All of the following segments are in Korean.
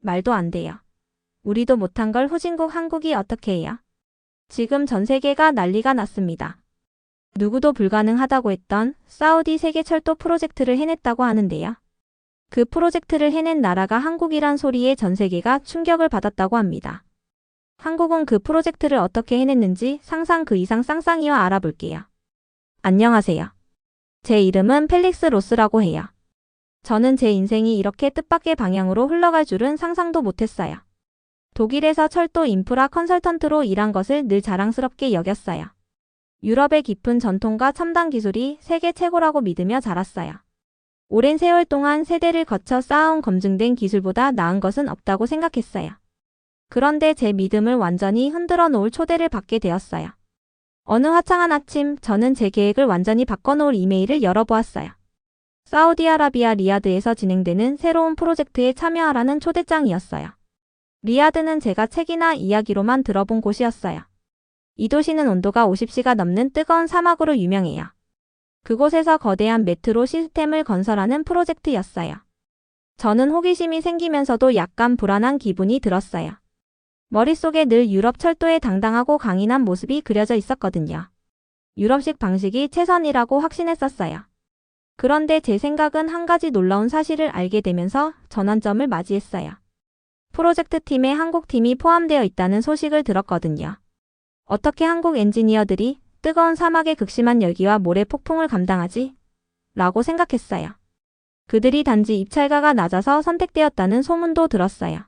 말도 안 돼요. 우리도 못한 걸 후진국 한국이 어떻게 해요? 지금 전 세계가 난리가 났습니다. 누구도 불가능하다고 했던 사우디 세계철도 프로젝트를 해냈다고 하는데요. 그 프로젝트를 해낸 나라가 한국이란 소리에 전 세계가 충격을 받았다고 합니다. 한국은 그 프로젝트를 어떻게 해냈는지 상상 그 이상 쌍쌍이와 알아볼게요. 안녕하세요. 제 이름은 펠릭스 로스라고 해요. 저는 제 인생이 이렇게 뜻밖의 방향으로 흘러갈 줄은 상상도 못했어요. 독일에서 철도 인프라 컨설턴트로 일한 것을 늘 자랑스럽게 여겼어요. 유럽의 깊은 전통과 첨단 기술이 세계 최고라고 믿으며 자랐어요. 오랜 세월 동안 세대를 거쳐 쌓아온 검증된 기술보다 나은 것은 없다고 생각했어요. 그런데 제 믿음을 완전히 흔들어 놓을 초대를 받게 되었어요. 어느 화창한 아침 저는 제 계획을 완전히 바꿔놓을 이메일을 열어보았어요. 사우디아라비아 리야드에서 진행되는 새로운 프로젝트에 참여하라는 초대장이었어요. 리야드는 제가 책이나 이야기로만 들어본 곳이었어요. 이 도시는 온도가 50도가 넘는 뜨거운 사막으로 유명해요. 그곳에서 거대한 메트로 시스템을 건설하는 프로젝트였어요. 저는 호기심이 생기면서도 약간 불안한 기분이 들었어요. 머릿속에 늘 유럽 철도의 당당하고 강인한 모습이 그려져 있었거든요. 유럽식 방식이 최선이라고 확신했었어요. 그런데 제 생각은 한 가지 놀라운 사실을 알게 되면서 전환점을 맞이했어요. 프로젝트 팀에 한국 팀이 포함되어 있다는 소식을 들었거든요. 어떻게 한국 엔지니어들이 뜨거운 사막의 극심한 열기와 모래 폭풍을 감당하지? 라고 생각했어요. 그들이 단지 입찰가가 낮아서 선택되었다는 소문도 들었어요.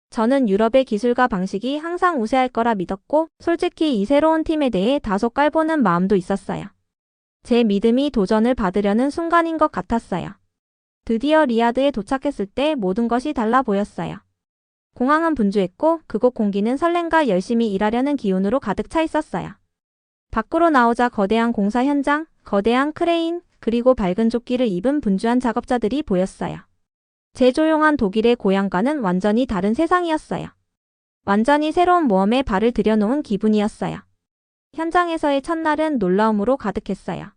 저는 유럽의 기술과 방식이 항상 우세할 거라 믿었고 솔직히 이 새로운 팀에 대해 다소 깔보는 마음도 있었어요. 제 믿음이 도전을 받으려는 순간인 것 같았어요. 드디어 리야드에 도착했을 때 모든 것이 달라 보였어요. 공항은 분주했고 그곳 공기는 설렘과 열심히 일하려는 기운으로 가득 차 있었어요. 밖으로 나오자 거대한 공사 현장, 거대한 크레인, 그리고 밝은 조끼를 입은 분주한 작업자들이 보였어요. 제 조용한 독일의 고향과는 완전히 다른 세상이었어요. 완전히 새로운 모험에 발을 들여놓은 기분이었어요. 현장에서의 첫날은 놀라움으로 가득했어요.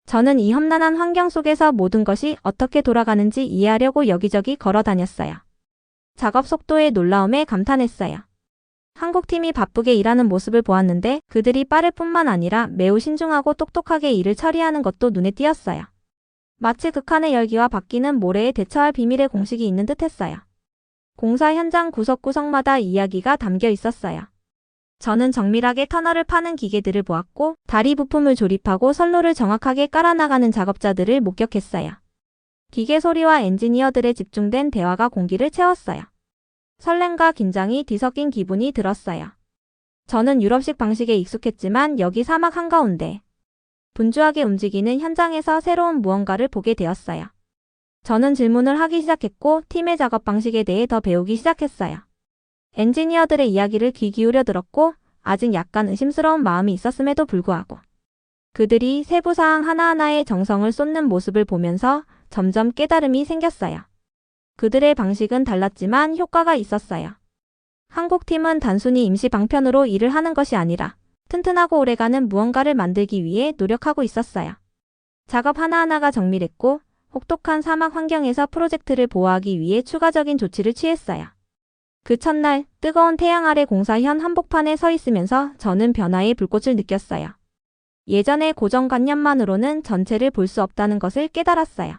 저는 이 험난한 환경 속에서 모든 것이 어떻게 돌아가는지 이해하려고 여기저기 걸어 다녔어요. 작업 속도의 놀라움에 감탄했어요. 한국팀이 바쁘게 일하는 모습을 보았는데 그들이 빠를 뿐만 아니라 매우 신중하고 똑똑하게 일을 처리하는 것도 눈에 띄었어요. 마치 극한의 열기와 바뀌는 모래에 대처할 비밀의 공식이 있는 듯했어요. 공사 현장 구석구석마다 이야기가 담겨 있었어요. 저는 정밀하게 터널을 파는 기계들을 보았고 다리 부품을 조립하고 선로를 정확하게 깔아나가는 작업자들을 목격했어요. 기계 소리와 엔지니어들의 집중된 대화가 공기를 채웠어요. 설렘과 긴장이 뒤섞인 기분이 들었어요. 저는 유럽식 방식에 익숙했지만 여기 사막 한가운데 분주하게 움직이는 현장에서 새로운 무언가를 보게 되었어요. 저는 질문을 하기 시작했고 팀의 작업 방식에 대해 더 배우기 시작했어요. 엔지니어들의 이야기를 귀 기울여 들었고 아직 약간 의심스러운 마음이 있었음에도 불구하고 그들이 세부사항 하나하나에 정성을 쏟는 모습을 보면서 점점 깨달음이 생겼어요. 그들의 방식은 달랐지만 효과가 있었어요. 한국팀은 단순히 임시 방편으로 일을 하는 것이 아니라 튼튼하고 오래가는 무언가를 만들기 위해 노력하고 있었어요. 작업 하나하나가 정밀했고 혹독한 사막 환경에서 프로젝트를 보호하기 위해 추가적인 조치를 취했어요. 그 첫날 뜨거운 태양 아래 공사현 한복판에 서 있으면서 저는 변화의 불꽃을 느꼈어요. 예전의 고정관념만으로는 전체를 볼 수 없다는 것을 깨달았어요.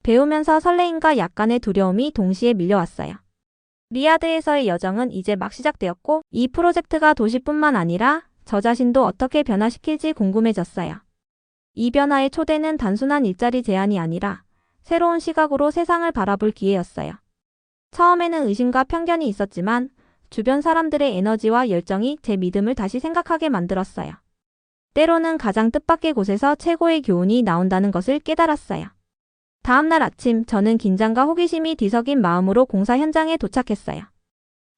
배우면서 설레임과 약간의 두려움이 동시에 밀려왔어요. 리야드에서의 여정은 이제 막 시작되었고 이 프로젝트가 도시뿐만 아니라 저 자신도 어떻게 변화시킬지 궁금해졌어요. 이 변화의 초대는 단순한 일자리 제한이 아니라 새로운 시각으로 세상을 바라볼 기회였어요. 처음에는 의심과 편견이 있었지만 주변 사람들의 에너지와 열정이 제 믿음을 다시 생각하게 만들었어요. 때로는 가장 뜻밖의 곳에서 최고의 교훈이 나온다는 것을 깨달았어요. 다음날 아침 저는 긴장과 호기심이 뒤섞인 마음으로 공사 현장에 도착했어요.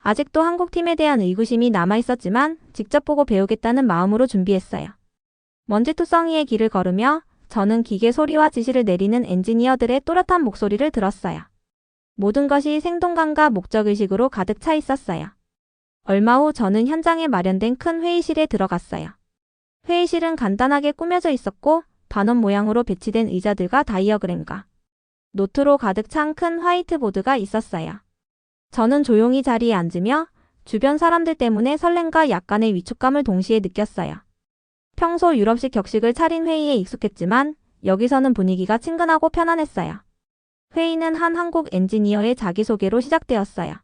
아직도 한국팀에 대한 의구심이 남아있었지만 직접 보고 배우겠다는 마음으로 준비했어요. 먼지투성이의 길을 걸으며 저는 기계 소리와 지시를 내리는 엔지니어들의 또렷한 목소리를 들었어요. 모든 것이 생동감과 목적의식으로 가득 차 있었어요. 얼마 후 저는 현장에 마련된 큰 회의실에 들어갔어요. 회의실은 간단하게 꾸며져 있었고 반원 모양으로 배치된 의자들과 다이어그램과 노트로 가득 찬 큰 화이트보드가 있었어요. 저는 조용히 자리에 앉으며 주변 사람들 때문에 설렘과 약간의 위축감을 동시에 느꼈어요. 평소 유럽식 격식을 차린 회의에 익숙했지만 여기서는 분위기가 친근하고 편안했어요. 회의는 한 한국 엔지니어의 자기소개로 시작되었어요.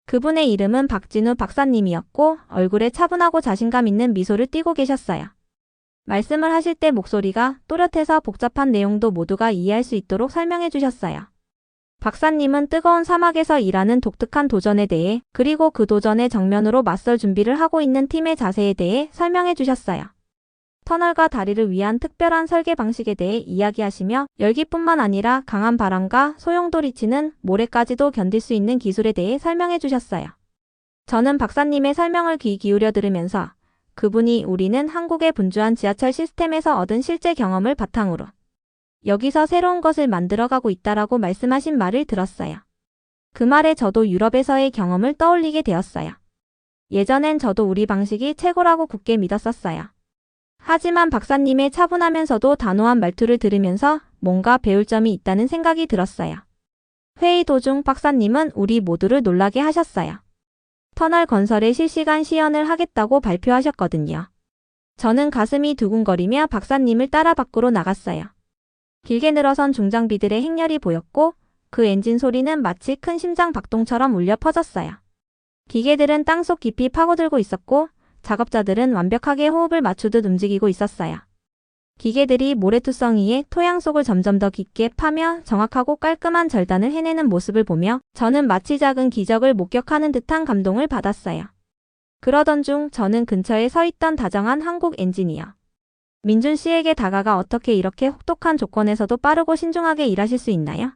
그분의 이름은 박진우 박사님이었고 얼굴에 차분하고 자신감 있는 미소를 띠고 계셨어요. 말씀을 하실 때 목소리가 또렷해서 복잡한 내용도 모두가 이해할 수 있도록 설명해 주셨어요. 박사님은 뜨거운 사막에서 일하는 독특한 도전에 대해 그리고 그 도전에 정면으로 맞설 준비를 하고 있는 팀의 자세에 대해 설명해 주셨어요. 터널과 다리를 위한 특별한 설계 방식에 대해 이야기하시며 열기뿐만 아니라 강한 바람과 소용돌이치는 모래까지도 견딜 수 있는 기술에 대해 설명해 주셨어요. 저는 박사님의 설명을 귀 기울여 들으면서 그분이 우리는 한국의 분주한 지하철 시스템에서 얻은 실제 경험을 바탕으로 여기서 새로운 것을 만들어가고 있다라고 말씀하신 말을 들었어요. 그 말에 저도 유럽에서의 경험을 떠올리게 되었어요. 예전엔 저도 우리 방식이 최고라고 굳게 믿었었어요. 하지만 박사님의 차분하면서도 단호한 말투를 들으면서 뭔가 배울 점이 있다는 생각이 들었어요. 회의 도중 박사님은 우리 모두를 놀라게 하셨어요. 터널 건설에 실시간 시연을 하겠다고 발표하셨거든요. 저는 가슴이 두근거리며 박사님을 따라 밖으로 나갔어요. 길게 늘어선 중장비들의 행렬이 보였고 그 엔진 소리는 마치 큰 심장 박동처럼 울려 퍼졌어요. 기계들은 땅속 깊이 파고들고 있었고 작업자들은 완벽하게 호흡을 맞추듯 움직이고 있었어요. 기계들이 모래투성이에 토양 속을 점점 더 깊게 파며 정확하고 깔끔한 절단을 해내는 모습을 보며 저는 마치 작은 기적을 목격하는 듯한 감동을 받았어요. 그러던 중 저는 근처에 서 있던 다정한 한국 엔지니어 민준 씨에게 다가가 어떻게 이렇게 혹독한 조건에서도 빠르고 신중하게 일하실 수 있나요?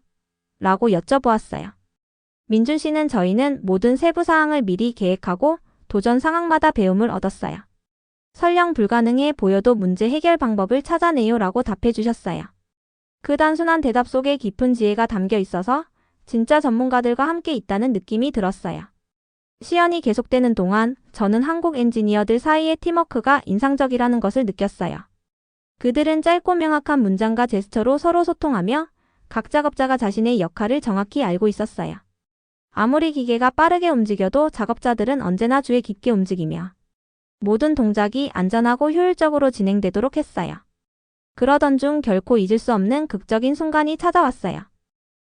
라고 여쭤보았어요. 민준 씨는 저희는 모든 세부 사항을 미리 계획하고 도전 상황마다 배움을 얻었어요. 설령 불가능해 보여도 문제 해결 방법을 찾아내요 라고 답해 주셨어요. 그 단순한 대답 속에 깊은 지혜가 담겨 있어서 진짜 전문가들과 함께 있다는 느낌이 들었어요. 시연이 계속되는 동안 저는 한국 엔지니어들 사이의 팀워크가 인상적이라는 것을 느꼈어요. 그들은 짧고 명확한 문장과 제스처로 서로 소통하며 각 작업자가 자신의 역할을 정확히 알고 있었어요. 아무리 기계가 빠르게 움직여도 작업자들은 언제나 주의 깊게 움직이며 모든 동작이 안전하고 효율적으로 진행되도록 했어요. 그러던 중 결코 잊을 수 없는 극적인 순간이 찾아왔어요.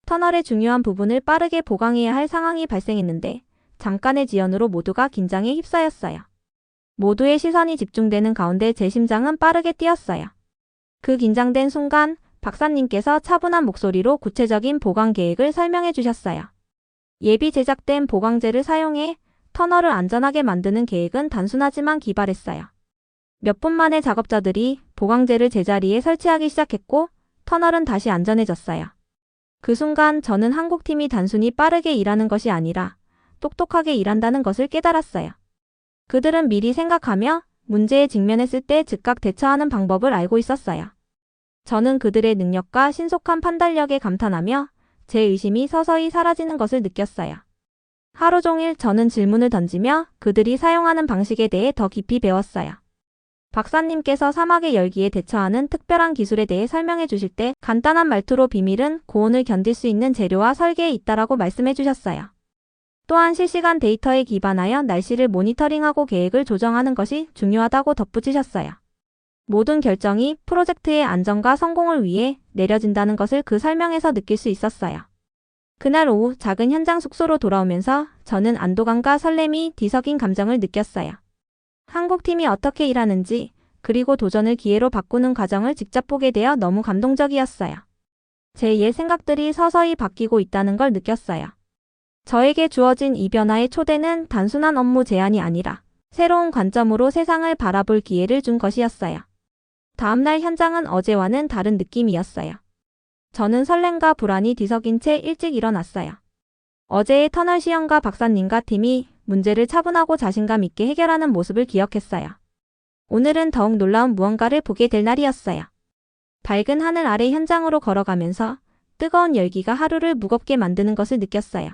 터널의 중요한 부분을 빠르게 보강해야 할 상황이 발생했는데 잠깐의 지연으로 모두가 긴장에 휩싸였어요. 모두의 시선이 집중되는 가운데 제 심장은 빠르게 뛰었어요. 그 긴장된 순간 박사님께서 차분한 목소리로 구체적인 보강 계획을 설명해 주셨어요. 예비 제작된 보강제를 사용해 터널을 안전하게 만드는 계획은 단순하지만 기발했어요. 몇 분 만에 작업자들이 보강제를 제자리에 설치하기 시작했고 터널은 다시 안전해졌어요. 그 순간 저는 한국팀이 단순히 빠르게 일하는 것이 아니라 똑똑하게 일한다는 것을 깨달았어요. 그들은 미리 생각하며 문제에 직면했을 때 즉각 대처하는 방법을 알고 있었어요. 저는 그들의 능력과 신속한 판단력에 감탄하며 제 의심이 서서히 사라지는 것을 느꼈어요. 하루 종일 저는 질문을 던지며 그들이 사용하는 방식에 대해 더 깊이 배웠어요. 박사님께서 사막의 열기에 대처하는 특별한 기술에 대해 설명해 주실 때 간단한 말투로 비밀은 고온을 견딜 수 있는 재료와 설계에 있다라고 말씀해 주셨어요. 또한 실시간 데이터에 기반하여 날씨를 모니터링하고 계획을 조정하는 것이 중요하다고 덧붙이셨어요. 모든 결정이 프로젝트의 안전과 성공을 위해 내려진다는 것을 그 설명에서 느낄 수 있었어요. 그날 오후 작은 현장 숙소로 돌아오면서 저는 안도감과 설렘이 뒤섞인 감정을 느꼈어요. 한국팀이 어떻게 일하는지 그리고 도전을 기회로 바꾸는 과정을 직접 보게 되어 너무 감동적이었어요. 제 옛 생각들이 서서히 바뀌고 있다는 걸 느꼈어요. 저에게 주어진 이 변화의 초대는 단순한 업무 제안이 아니라 새로운 관점으로 세상을 바라볼 기회를 준 것이었어요. 다음날 현장은 어제와는 다른 느낌이었어요. 저는 설렘과 불안이 뒤섞인 채 일찍 일어났어요. 어제의 터널 시연과 박사님과 팀이 문제를 차분하고 자신감 있게 해결하는 모습을 기억했어요. 오늘은 더욱 놀라운 무언가를 보게 될 날이었어요. 밝은 하늘 아래 현장으로 걸어가면서 뜨거운 열기가 하루를 무겁게 만드는 것을 느꼈어요.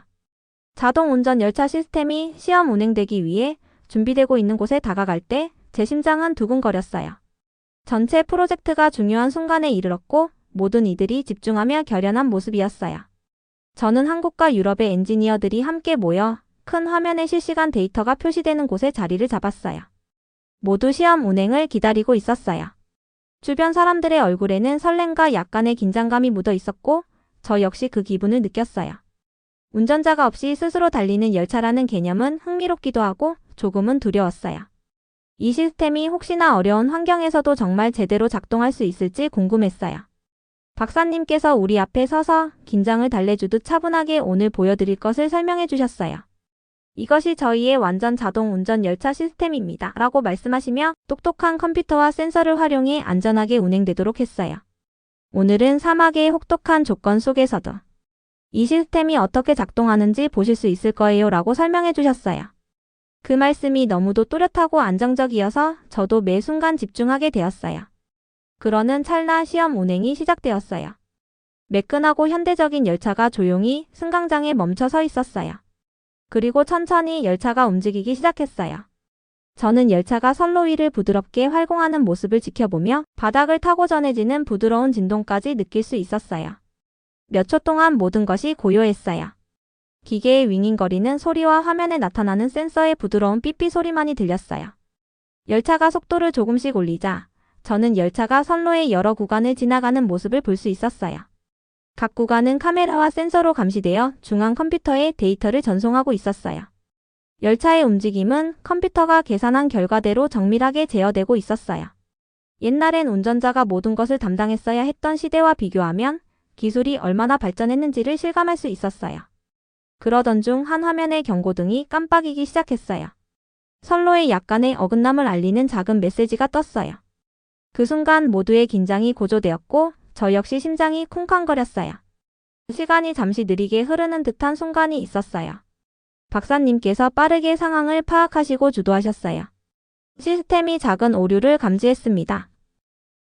자동 운전 열차 시스템이 시험 운행되기 위해 준비되고 있는 곳에 다가갈 때 제 심장은 두근거렸어요. 전체 프로젝트가 중요한 순간에 이르렀고 모든 이들이 집중하며 결연한 모습이었어요. 저는 한국과 유럽의 엔지니어들이 함께 모여 큰 화면에 실시간 데이터가 표시되는 곳에 자리를 잡았어요. 모두 시험 운행을 기다리고 있었어요. 주변 사람들의 얼굴에는 설렘과 약간의 긴장감이 묻어 있었고 저 역시 그 기분을 느꼈어요. 운전자가 없이 스스로 달리는 열차라는 개념은 흥미롭기도 하고 조금은 두려웠어요. 이 시스템이 혹시나 어려운 환경에서도 정말 제대로 작동할 수 있을지 궁금했어요. 박사님께서 우리 앞에 서서 긴장을 달래주듯 차분하게 오늘 보여드릴 것을 설명해 주셨어요. 이것이 저희의 완전 자동 운전 열차 시스템입니다. 라고 말씀하시며 똑똑한 컴퓨터와 센서를 활용해 안전하게 운행되도록 했어요. 오늘은 사막의 혹독한 조건 속에서도 이 시스템이 어떻게 작동하는지 보실 수 있을 거예요. 라고 설명해 주셨어요. 그 말씀이 너무도 또렷하고 안정적이어서 저도 매 순간 집중하게 되었어요. 그러는 찰나 시험 운행이 시작되었어요. 매끈하고 현대적인 열차가 조용히 승강장에 멈춰 서 있었어요. 그리고 천천히 열차가 움직이기 시작했어요. 저는 열차가 선로 위를 부드럽게 활공하는 모습을 지켜보며 바닥을 타고 전해지는 부드러운 진동까지 느낄 수 있었어요. 몇 초 동안 모든 것이 고요했어요. 기계의 윙윙거리는 소리와 화면에 나타나는 센서의 부드러운 삐삐 소리만이 들렸어요. 열차가 속도를 조금씩 올리자 저는 열차가 선로의 여러 구간을 지나가는 모습을 볼 수 있었어요. 각 구간은 카메라와 센서로 감시되어 중앙 컴퓨터에 데이터를 전송하고 있었어요. 열차의 움직임은 컴퓨터가 계산한 결과대로 정밀하게 제어되고 있었어요. 옛날엔 운전자가 모든 것을 담당했어야 했던 시대와 비교하면 기술이 얼마나 발전했는지를 실감할 수 있었어요. 그러던 중 한 화면의 경고등이 깜빡이기 시작했어요. 선로에 약간의 어긋남을 알리는 작은 메시지가 떴어요. 그 순간 모두의 긴장이 고조되었고 저 역시 심장이 쿵쾅거렸어요. 시간이 잠시 느리게 흐르는 듯한 순간이 있었어요. 박사님께서 빠르게 상황을 파악하시고 주도하셨어요. 시스템이 작은 오류를 감지했습니다.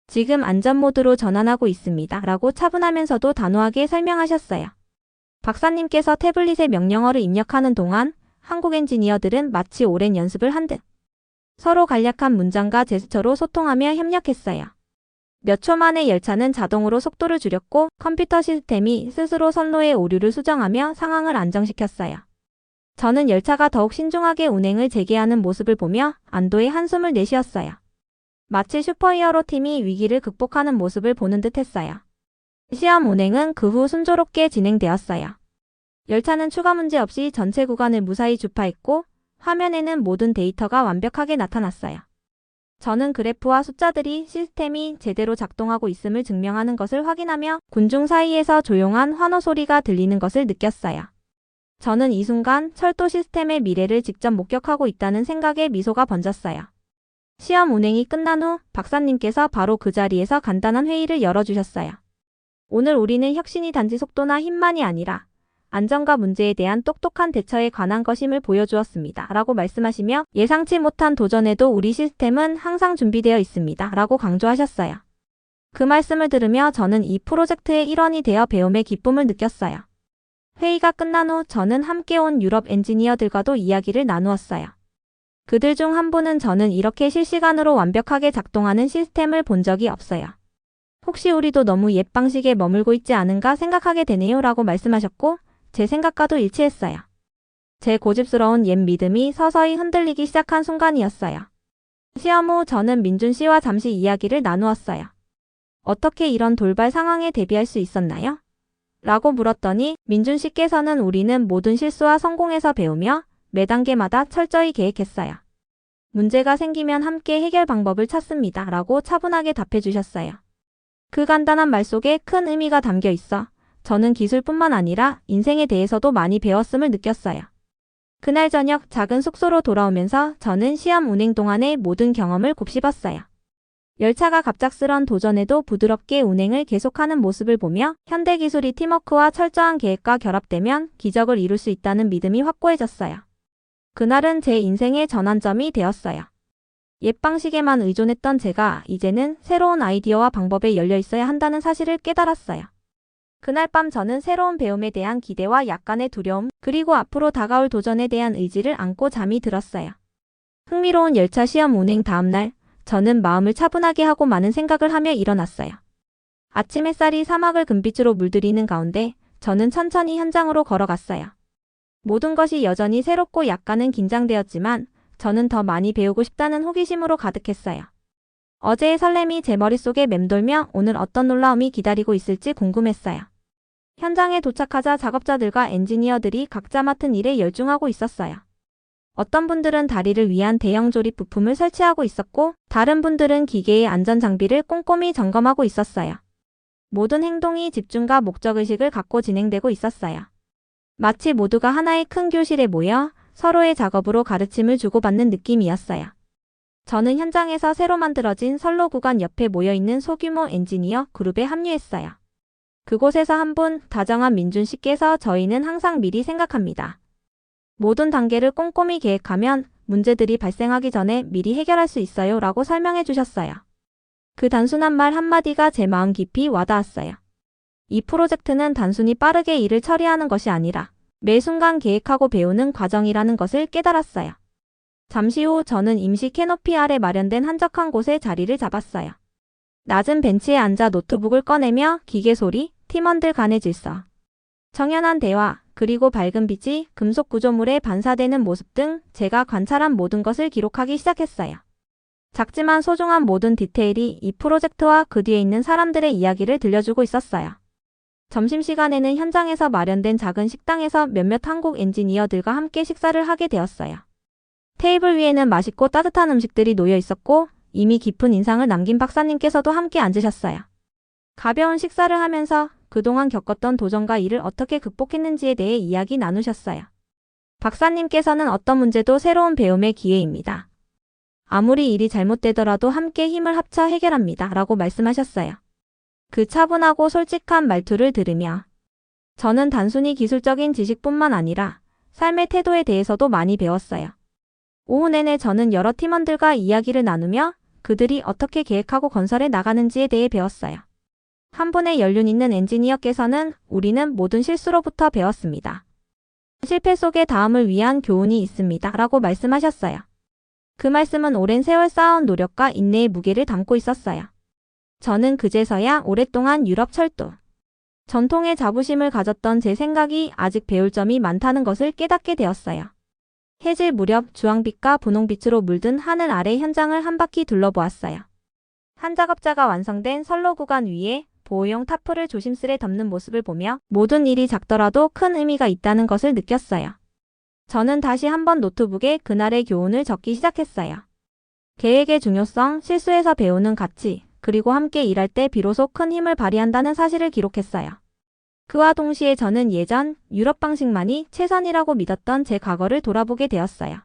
지금 안전 모드로 전환하고 있습니다. 라고 차분하면서도 단호하게 설명하셨어요. 박사님께서 태블릿에 명령어를 입력하는 동안 한국 엔지니어들은 마치 오랜 연습을 한 듯 서로 간략한 문장과 제스처로 소통하며 협력했어요. 몇 초 만에 열차는 자동으로 속도를 줄였고 컴퓨터 시스템이 스스로 선로의 오류를 수정하며 상황을 안정시켰어요. 저는 열차가 더욱 신중하게 운행을 재개하는 모습을 보며 안도의 한숨을 내쉬었어요. 마치 슈퍼히어로 팀이 위기를 극복하는 모습을 보는 듯 했어요. 시험 운행은 그 후 순조롭게 진행되었어요. 열차는 추가 문제 없이 전체 구간을 무사히 주파했고 화면에는 모든 데이터가 완벽하게 나타났어요. 저는 그래프와 숫자들이 시스템이 제대로 작동하고 있음을 증명하는 것을 확인하며 군중 사이에서 조용한 환호 소리가 들리는 것을 느꼈어요. 저는 이 순간 철도 시스템의 미래를 직접 목격하고 있다는 생각에 미소가 번졌어요. 시험 운행이 끝난 후 박사님께서 바로 그 자리에서 간단한 회의를 열어주셨어요. 오늘 우리는 혁신이 단지 속도나 힘만이 아니라 안전과 문제에 대한 똑똑한 대처에 관한 것임을 보여주었습니다. 라고 말씀하시며 예상치 못한 도전에도 우리 시스템은 항상 준비되어 있습니다. 라고 강조하셨어요. 그 말씀을 들으며 저는 이 프로젝트의 일원이 되어 배움의 기쁨을 느꼈어요. 회의가 끝난 후 저는 함께 온 유럽 엔지니어들과도 이야기를 나누었어요. 그들 중 한 분은 저는 이렇게 실시간으로 완벽하게 작동하는 시스템을 본 적이 없어요. 혹시 우리도 너무 옛 방식에 머물고 있지 않은가 생각하게 되네요. 라고 말씀하셨고 제 생각과도 일치했어요. 제 고집스러운 옛 믿음이 서서히 흔들리기 시작한 순간이었어요. 시험 후 저는 민준 씨와 잠시 이야기를 나누었어요. 어떻게 이런 돌발 상황에 대비할 수 있었나요? 라고 물었더니 민준 씨께서는 우리는 모든 실수와 성공에서 배우며 매 단계마다 철저히 계획했어요. 문제가 생기면 함께 해결 방법을 찾습니다. 라고 차분하게 답해 주셨어요. 그 간단한 말 속에 큰 의미가 담겨 있어 저는 기술뿐만 아니라 인생에 대해서도 많이 배웠음을 느꼈어요. 그날 저녁 작은 숙소로 돌아오면서 저는 시험 운행 동안의 모든 경험을 곱씹었어요. 열차가 갑작스런 도전에도 부드럽게 운행을 계속하는 모습을 보며 현대 기술이 팀워크와 철저한 계획과 결합되면 기적을 이룰 수 있다는 믿음이 확고해졌어요. 그날은 제 인생의 전환점이 되었어요. 옛 방식에만 의존했던 제가 이제는 새로운 아이디어와 방법에 열려 있어야 한다는 사실을 깨달았어요. 그날 밤 저는 새로운 배움에 대한 기대와 약간의 두려움, 그리고 앞으로 다가올 도전에 대한 의지를 안고 잠이 들었어요. 흥미로운 열차 시험 운행 다음 날, 저는 마음을 차분하게 하고 많은 생각을 하며 일어났어요. 아침 햇살이 사막을 금빛으로 물들이는 가운데 저는 천천히 현장으로 걸어갔어요. 모든 것이 여전히 새롭고 약간은 긴장되었지만 저는 더 많이 배우고 싶다는 호기심으로 가득했어요. 어제의 설렘이 제 머릿속에 맴돌며 오늘 어떤 놀라움이 기다리고 있을지 궁금했어요. 현장에 도착하자 작업자들과 엔지니어들이 각자 맡은 일에 열중하고 있었어요. 어떤 분들은 다리를 위한 대형 조립 부품을 설치하고 있었고, 다른 분들은 기계의 안전 장비를 꼼꼼히 점검하고 있었어요. 모든 행동이 집중과 목적의식을 갖고 진행되고 있었어요. 마치 모두가 하나의 큰 교실에 모여 서로의 작업으로 가르침을 주고받는 느낌이었어요. 저는 현장에서 새로 만들어진 선로 구간 옆에 모여있는 소규모 엔지니어 그룹에 합류했어요. 그곳에서 한 분, 다정한 민준 씨께서 저희는 항상 미리 생각합니다. 모든 단계를 꼼꼼히 계획하면 문제들이 발생하기 전에 미리 해결할 수 있어요 라고 설명해 주셨어요. 그 단순한 말 한마디가 제 마음 깊이 와닿았어요. 이 프로젝트는 단순히 빠르게 일을 처리하는 것이 아니라 매 순간 계획하고 배우는 과정이라는 것을 깨달았어요. 잠시 후 저는 임시 캐노피 아래 마련된 한적한 곳에 자리를 잡았어요. 낮은 벤치에 앉아 노트북을 꺼내며 기계 소리, 팀원들 간의 질서, 청연한 대화, 그리고 밝은 빛이 금속 구조물에 반사되는 모습 등 제가 관찰한 모든 것을 기록하기 시작했어요. 작지만 소중한 모든 디테일이 이 프로젝트와 그 뒤에 있는 사람들의 이야기를 들려주고 있었어요. 점심시간에는 현장에서 마련된 작은 식당에서 몇몇 한국 엔지니어들과 함께 식사를 하게 되었어요. 테이블 위에는 맛있고 따뜻한 음식들이 놓여 있었고 이미 깊은 인상을 남긴 박사님께서도 함께 앉으셨어요. 가벼운 식사를 하면서 그동안 겪었던 도전과 이를 어떻게 극복했는지에 대해 이야기 나누셨어요. 박사님께서는 어떤 문제도 새로운 배움의 기회입니다. 아무리 일이 잘못되더라도 함께 힘을 합쳐 해결합니다. 라고 말씀하셨어요. 그 차분하고 솔직한 말투를 들으며 저는 단순히 기술적인 지식뿐만 아니라 삶의 태도에 대해서도 많이 배웠어요. 오후 내내 저는 여러 팀원들과 이야기를 나누며 그들이 어떻게 계획하고 건설해 나가는지에 대해 배웠어요. 한 분의 연륜 있는 엔지니어께서는 우리는 모든 실수로부터 배웠습니다. 실패 속에 다음을 위한 교훈이 있습니다. 라고 말씀하셨어요. 그 말씀은 오랜 세월 쌓아온 노력과 인내의 무게를 담고 있었어요. 저는 그제서야 오랫동안 유럽 철도, 전통의 자부심을 가졌던 제 생각이 아직 배울 점이 많다는 것을 깨닫게 되었어요. 해질 무렵 주황빛과 분홍빛으로 물든 하늘 아래 현장을 한 바퀴 둘러보았어요. 한 작업자가 완성된 선로 구간 위에 보호용 타프를 조심스레 덮는 모습을 보며 모든 일이 작더라도 큰 의미가 있다는 것을 느꼈어요. 저는 다시 한번 노트북에 그날의 교훈을 적기 시작했어요. 계획의 중요성, 실수에서 배우는 가치, 그리고 함께 일할 때 비로소 큰 힘을 발휘한다는 사실을 기록했어요. 그와 동시에 저는 예전 유럽 방식만이 최선이라고 믿었던 제 과거를 돌아보게 되었어요.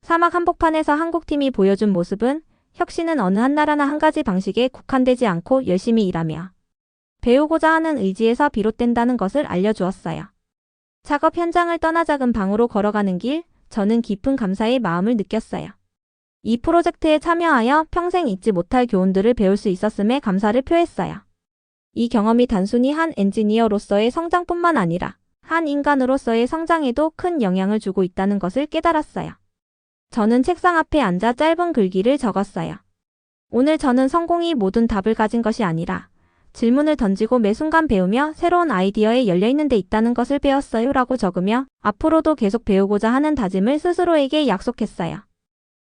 사막 한복판에서 한국팀이 보여준 모습은 혁신은 어느 한 나라나 한 가지 방식에 국한되지 않고 열심히 일하며 배우고자 하는 의지에서 비롯된다는 것을 알려주었어요. 작업 현장을 떠나 작은 방으로 걸어가는 길, 저는 깊은 감사의 마음을 느꼈어요. 이 프로젝트에 참여하여 평생 잊지 못할 교훈들을 배울 수 있었음에 감사를 표했어요. 이 경험이 단순히 한 엔지니어로서의 성장뿐만 아니라 한 인간으로서의 성장에도 큰 영향을 주고 있다는 것을 깨달았어요. 저는 책상 앞에 앉아 짧은 글귀를 적었어요. 오늘 저는 성공이 모든 답을 가진 것이 아니라 질문을 던지고 매 순간 배우며 새로운 아이디어에 열려있는 데 있다는 것을 배웠어요 라고 적으며 앞으로도 계속 배우고자 하는 다짐을 스스로에게 약속했어요.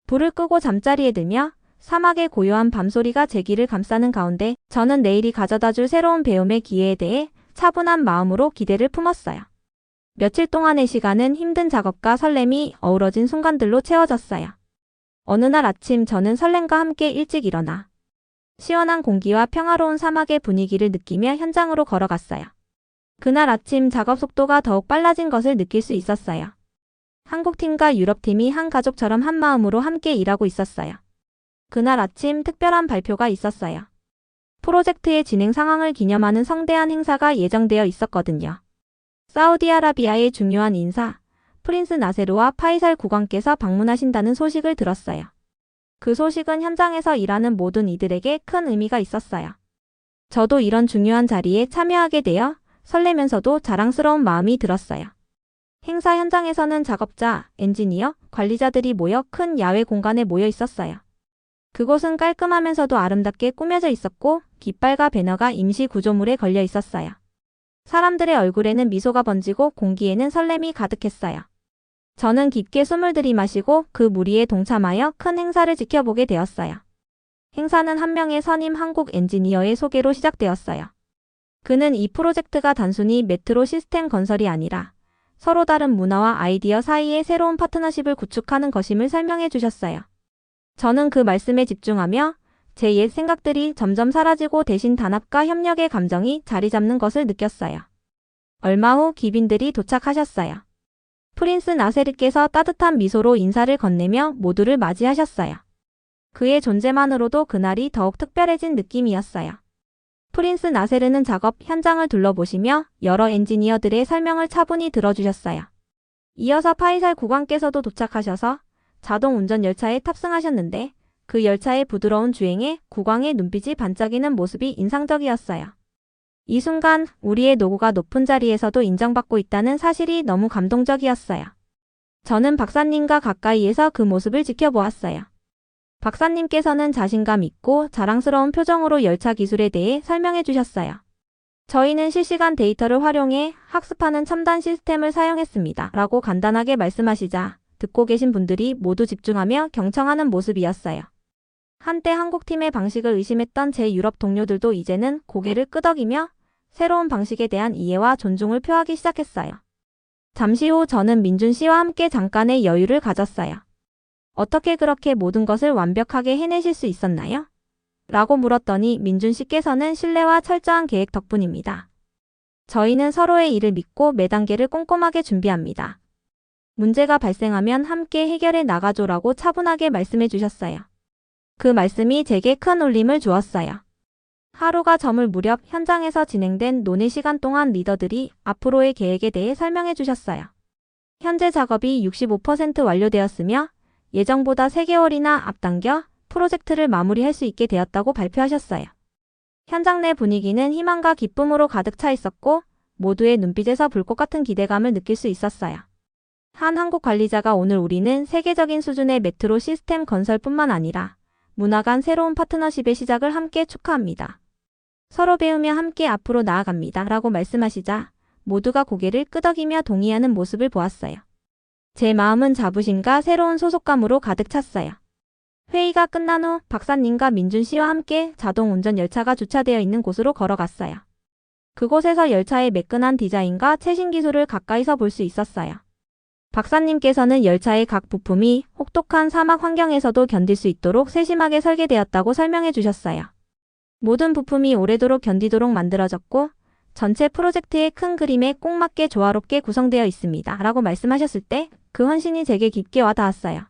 불을 끄고 잠자리에 들며 사막의 고요한 밤소리가 제 귀를 감싸는 가운데 저는 내일이 가져다줄 새로운 배움의 기회에 대해 차분한 마음으로 기대를 품었어요. 며칠 동안의 시간은 힘든 작업과 설렘이 어우러진 순간들로 채워졌어요. 어느 날 아침 저는 설렘과 함께 일찍 일어나 시원한 공기와 평화로운 사막의 분위기를 느끼며 현장으로 걸어갔어요. 그날 아침 작업 속도가 더욱 빨라진 것을 느낄 수 있었어요. 한국팀과 유럽팀이 한 가족처럼 한 마음으로 함께 일하고 있었어요. 그날 아침 특별한 발표가 있었어요. 프로젝트의 진행 상황을 기념하는 성대한 행사가 예정되어 있었거든요. 사우디아라비아의 중요한 인사, 프린스 나세르와 파이살 국왕께서 방문하신다는 소식을 들었어요. 그 소식은 현장에서 일하는 모든 이들에게 큰 의미가 있었어요. 저도 이런 중요한 자리에 참여하게 되어 설레면서도 자랑스러운 마음이 들었어요. 행사 현장에서는 작업자, 엔지니어, 관리자들이 모여 큰 야외 공간에 모여 있었어요. 그곳은 깔끔하면서도 아름답게 꾸며져 있었고 깃발과 배너가 임시 구조물에 걸려 있었어요. 사람들의 얼굴에는 미소가 번지고 공기에는 설렘이 가득했어요. 저는 깊게 숨을 들이마시고 그 무리에 동참하여 큰 행사를 지켜보게 되었어요. 행사는 한 명의 선임 한국 엔지니어의 소개로 시작되었어요. 그는 이 프로젝트가 단순히 메트로 시스템 건설이 아니라 서로 다른 문화와 아이디어 사이의 새로운 파트너십을 구축하는 것임을 설명해 주셨어요. 저는 그 말씀에 집중하며 제 옛 생각들이 점점 사라지고 대신 단합과 협력의 감정이 자리 잡는 것을 느꼈어요. 얼마 후 귀빈들이 도착하셨어요. 프린스 나세르께서 따뜻한 미소로 인사를 건네며 모두를 맞이하셨어요. 그의 존재만으로도 그날이 더욱 특별해진 느낌이었어요. 프린스 나세르는 작업 현장을 둘러보시며 여러 엔지니어들의 설명을 차분히 들어주셨어요. 이어서 파이살 국왕께서도 도착하셔서 자동 운전 열차에 탑승하셨는데 그 열차의 부드러운 주행에 국왕의 눈빛이 반짝이는 모습이 인상적이었어요. 이 순간 우리의 노고가 높은 자리에서도 인정받고 있다는 사실이 너무 감동적이었어요. 저는 박사님과 가까이에서 그 모습을 지켜보았어요. 박사님께서는 자신감 있고 자랑스러운 표정으로 열차 기술에 대해 설명해 주셨어요. 저희는 실시간 데이터를 활용해 학습하는 첨단 시스템을 사용했습니다. 라고 간단하게 말씀하시자 듣고 계신 분들이 모두 집중하며 경청하는 모습이었어요. 한때 한국팀의 방식을 의심했던 제 유럽 동료들도 이제는 고개를 끄덕이며 새로운 방식에 대한 이해와 존중을 표하기 시작했어요. 잠시 후 저는 민준 씨와 함께 잠깐의 여유를 가졌어요. 어떻게 그렇게 모든 것을 완벽하게 해내실 수 있었나요? 라고 물었더니 민준 씨께서는 신뢰와 철저한 계획 덕분입니다. 저희는 서로의 일을 믿고 매 단계를 꼼꼼하게 준비합니다. 문제가 발생하면 함께 해결해 나가줘라고 차분하게 말씀해 주셨어요. 그 말씀이 제게 큰 울림을 주었어요. 하루가 저물 무렵 현장에서 진행된 논의 시간 동안 리더들이 앞으로의 계획에 대해 설명해 주셨어요. 현재 작업이 65% 완료되었으며 예정보다 3개월이나 앞당겨 프로젝트를 마무리할 수 있게 되었다고 발표하셨어요. 현장 내 분위기는 희망과 기쁨으로 가득 차 있었고 모두의 눈빛에서 불꽃 같은 기대감을 느낄 수 있었어요. 한 한국 관리자가 오늘 우리는 세계적인 수준의 메트로 시스템 건설뿐만 아니라 문화 간 새로운 파트너십의 시작을 함께 축하합니다. 서로 배우며 함께 앞으로 나아갑니다. 라고 말씀하시자 모두가 고개를 끄덕이며 동의하는 모습을 보았어요. 제 마음은 자부심과 새로운 소속감으로 가득 찼어요. 회의가 끝난 후 박사님과 민준 씨와 함께 자동 운전 열차가 주차되어 있는 곳으로 걸어갔어요. 그곳에서 열차의 매끈한 디자인과 최신 기술을 가까이서 볼 수 있었어요. 박사님께서는 열차의 각 부품이 혹독한 사막 환경에서도 견딜 수 있도록 세심하게 설계되었다고 설명해 주셨어요. 모든 부품이 오래도록 견디도록 만들어졌고 전체 프로젝트의 큰 그림에 꼭 맞게 조화롭게 구성되어 있습니다. 라고 말씀하셨을 때 그 헌신이 제게 깊게 와닿았어요.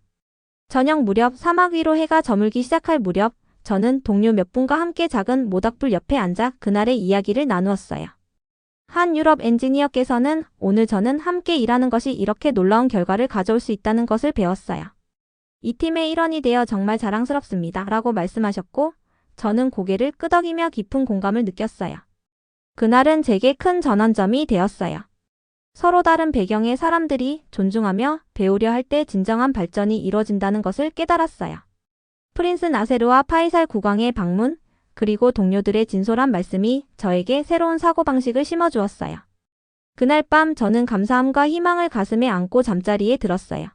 저녁 무렵 사막 위로 해가 저물기 시작할 무렵 저는 동료 몇 분과 함께 작은 모닥불 옆에 앉아 그날의 이야기를 나누었어요. 한 유럽 엔지니어께서는 오늘 저는 함께 일하는 것이 이렇게 놀라운 결과를 가져올 수 있다는 것을 배웠어요. 이 팀의 일원이 되어 정말 자랑스럽습니다. 라고 말씀하셨고 저는 고개를 끄덕이며 깊은 공감을 느꼈어요. 그날은 제게 큰 전환점이 되었어요. 서로 다른 배경의 사람들이 존중하며 배우려 할 때 진정한 발전이 이뤄진다는 것을 깨달았어요. 프린스 나세르와 파이살 국왕의 방문, 그리고 동료들의 진솔한 말씀이 저에게 새로운 사고방식을 심어주었어요. 그날 밤 저는 감사함과 희망을 가슴에 안고 잠자리에 들었어요.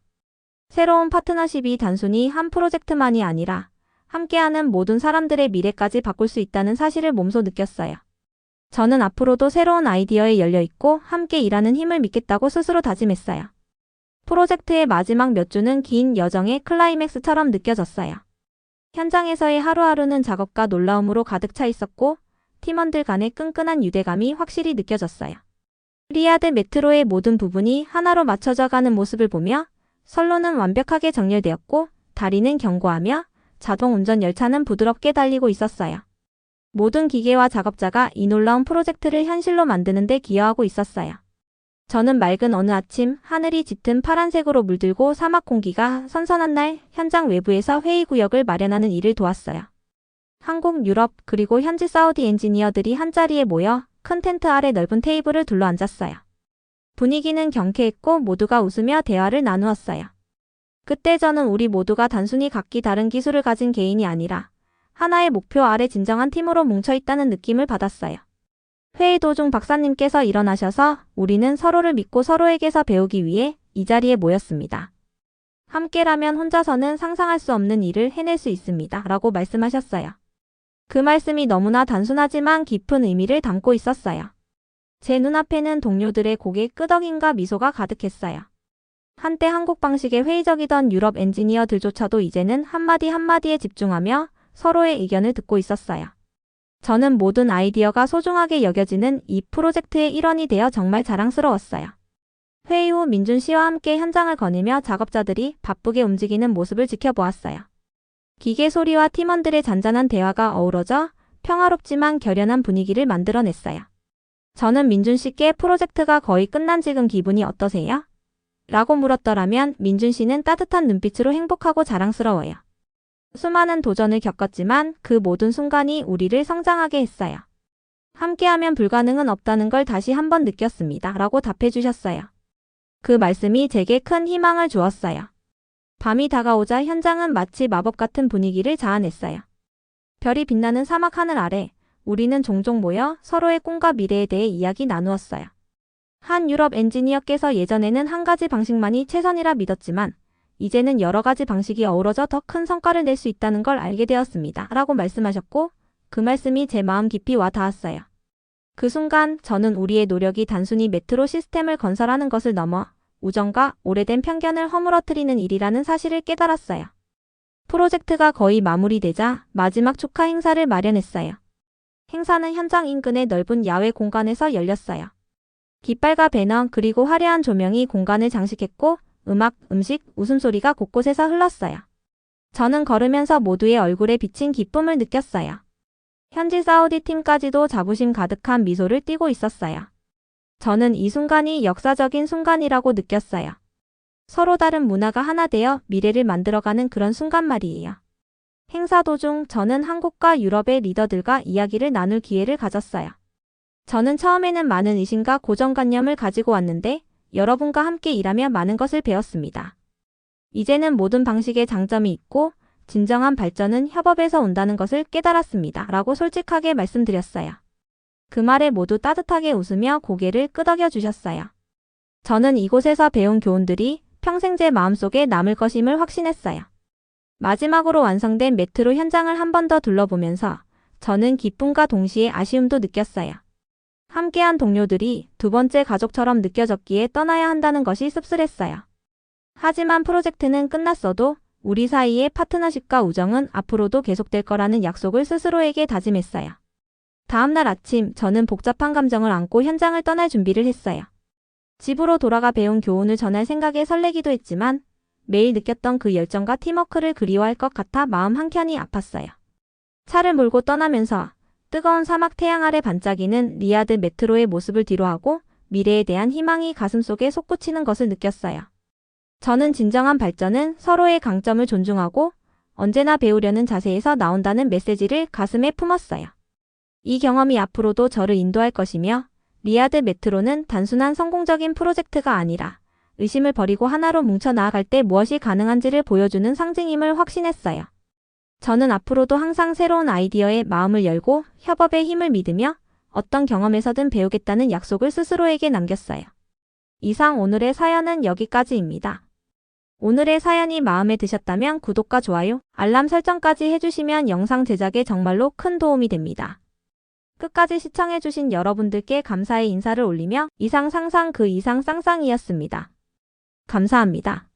새로운 파트너십이 단순히 한 프로젝트만이 아니라 함께하는 모든 사람들의 미래까지 바꿀 수 있다는 사실을 몸소 느꼈어요. 저는 앞으로도 새로운 아이디어에 열려있고 함께 일하는 힘을 믿겠다고 스스로 다짐했어요. 프로젝트의 마지막 몇 주는 긴 여정의 클라이맥스처럼 느껴졌어요. 현장에서의 하루하루는 작업과 놀라움으로 가득 차 있었고 팀원들 간의 끈끈한 유대감이 확실히 느껴졌어요. 리야드 메트로의 모든 부분이 하나로 맞춰져 가는 모습을 보며 선로는 완벽하게 정렬되었고 다리는 견고하며 자동 운전 열차는 부드럽게 달리고 있었어요. 모든 기계와 작업자가 이 놀라운 프로젝트를 현실로 만드는 데 기여하고 있었어요. 저는 맑은 어느 아침 하늘이 짙은 파란색으로 물들고 사막 공기가 선선한 날 현장 외부에서 회의구역을 마련하는 일을 도왔어요. 한국, 유럽, 그리고 현지 사우디 엔지니어들이 한자리에 모여 큰 텐트 아래 넓은 테이블을 둘러 앉았어요. 분위기는 경쾌했고 모두가 웃으며 대화를 나누었어요. 그때 저는 우리 모두가 단순히 각기 다른 기술을 가진 개인이 아니라 하나의 목표 아래 진정한 팀으로 뭉쳐있다는 느낌을 받았어요. 회의 도중 박사님께서 일어나셔서 우리는 서로를 믿고 서로에게서 배우기 위해 이 자리에 모였습니다. 함께라면 혼자서는 상상할 수 없는 일을 해낼 수 있습니다. 라고 말씀하셨어요. 그 말씀이 너무나 단순하지만 깊은 의미를 담고 있었어요. 제 눈앞에는 동료들의 고개 끄덕임과 미소가 가득했어요. 한때 한국 방식의 회의적이던 유럽 엔지니어들조차도 이제는 한마디 한마디에 집중하며 서로의 의견을 듣고 있었어요. 저는 모든 아이디어가 소중하게 여겨지는 이 프로젝트의 일원이 되어 정말 자랑스러웠어요. 회의 후 민준 씨와 함께 현장을 거니며 작업자들이 바쁘게 움직이는 모습을 지켜보았어요. 기계 소리와 팀원들의 잔잔한 대화가 어우러져 평화롭지만 결연한 분위기를 만들어냈어요. 저는 민준 씨께 프로젝트가 거의 끝난 지금 기분이 어떠세요? 라고 물었더라면 민준 씨는 따뜻한 눈빛으로 행복하고 자랑스러워요. 수많은 도전을 겪었지만 그 모든 순간이 우리를 성장하게 했어요. 함께하면 불가능은 없다는 걸 다시 한번 느꼈습니다. 라고 답해 주셨어요. 그 말씀이 제게 큰 희망을 주었어요. 밤이 다가오자 현장은 마치 마법 같은 분위기를 자아냈어요. 별이 빛나는 사막 하늘 아래 우리는 종종 모여 서로의 꿈과 미래에 대해 이야기 나누었어요. 한 유럽 엔지니어께서 예전에는 한 가지 방식만이 최선이라 믿었지만 이제는 여러 가지 방식이 어우러져 더 큰 성과를 낼 수 있다는 걸 알게 되었습니다. 라고 말씀하셨고 그 말씀이 제 마음 깊이 와 닿았어요. 그 순간 저는 우리의 노력이 단순히 메트로 시스템을 건설하는 것을 넘어 우정과 오래된 편견을 허물어뜨리는 일이라는 사실을 깨달았어요. 프로젝트가 거의 마무리되자 마지막 축하 행사를 마련했어요. 행사는 현장 인근의 넓은 야외 공간에서 열렸어요. 깃발과 배너 그리고 화려한 조명이 공간을 장식했고 음악, 음식, 웃음소리가 곳곳에서 흘렀어요. 저는 걸으면서 모두의 얼굴에 비친 기쁨을 느꼈어요. 현지 사우디 팀까지도 자부심 가득한 미소를 띠고 있었어요. 저는 이 순간이 역사적인 순간이라고 느꼈어요. 서로 다른 문화가 하나 되어 미래를 만들어가는 그런 순간 말이에요. 행사 도중 저는 한국과 유럽의 리더들과 이야기를 나눌 기회를 가졌어요. 저는 처음에는 많은 의심과 고정관념을 가지고 왔는데 여러분과 함께 일하며 많은 것을 배웠습니다. 이제는 모든 방식의 장점이 있고 진정한 발전은 협업에서 온다는 것을 깨달았습니다. 라고 솔직하게 말씀드렸어요. 그 말에 모두 따뜻하게 웃으며 고개를 끄덕여 주셨어요. 저는 이곳에서 배운 교훈들이 평생 제 마음속에 남을 것임을 확신했어요. 마지막으로 완성된 메트로 현장을 한 번 더 둘러보면서 저는 기쁨과 동시에 아쉬움도 느꼈어요. 함께한 동료들이 두 번째 가족처럼 느껴졌기에 떠나야 한다는 것이 씁쓸했어요. 하지만 프로젝트는 끝났어도 우리 사이의 파트너십과 우정은 앞으로도 계속될 거라는 약속을 스스로에게 다짐했어요. 다음날 아침 저는 복잡한 감정을 안고 현장을 떠날 준비를 했어요. 집으로 돌아가 배운 교훈을 전할 생각에 설레기도 했지만 매일 느꼈던 그 열정과 팀워크를 그리워할 것 같아 마음 한켠이 아팠어요. 차를 몰고 떠나면서 뜨거운 사막 태양 아래 반짝이는 리야드 메트로의 모습을 뒤로하고 미래에 대한 희망이 가슴속에 솟구치는 것을 느꼈어요. 저는 진정한 발전은 서로의 강점을 존중하고 언제나 배우려는 자세에서 나온다는 메시지를 가슴에 품었어요. 이 경험이 앞으로도 저를 인도할 것이며 리야드 메트로는 단순한 성공적인 프로젝트가 아니라 의심을 버리고 하나로 뭉쳐 나아갈 때 무엇이 가능한지를 보여주는 상징임을 확신했어요. 저는 앞으로도 항상 새로운 아이디어에 마음을 열고 협업의 힘을 믿으며 어떤 경험에서든 배우겠다는 약속을 스스로에게 남겼어요. 이상 오늘의 사연은 여기까지입니다. 오늘의 사연이 마음에 드셨다면 구독과 좋아요, 알람 설정까지 해주시면 영상 제작에 정말로 큰 도움이 됩니다. 끝까지 시청해주신 여러분들께 감사의 인사를 올리며 이상 상상 그 이상 쌍쌍이었습니다. 감사합니다.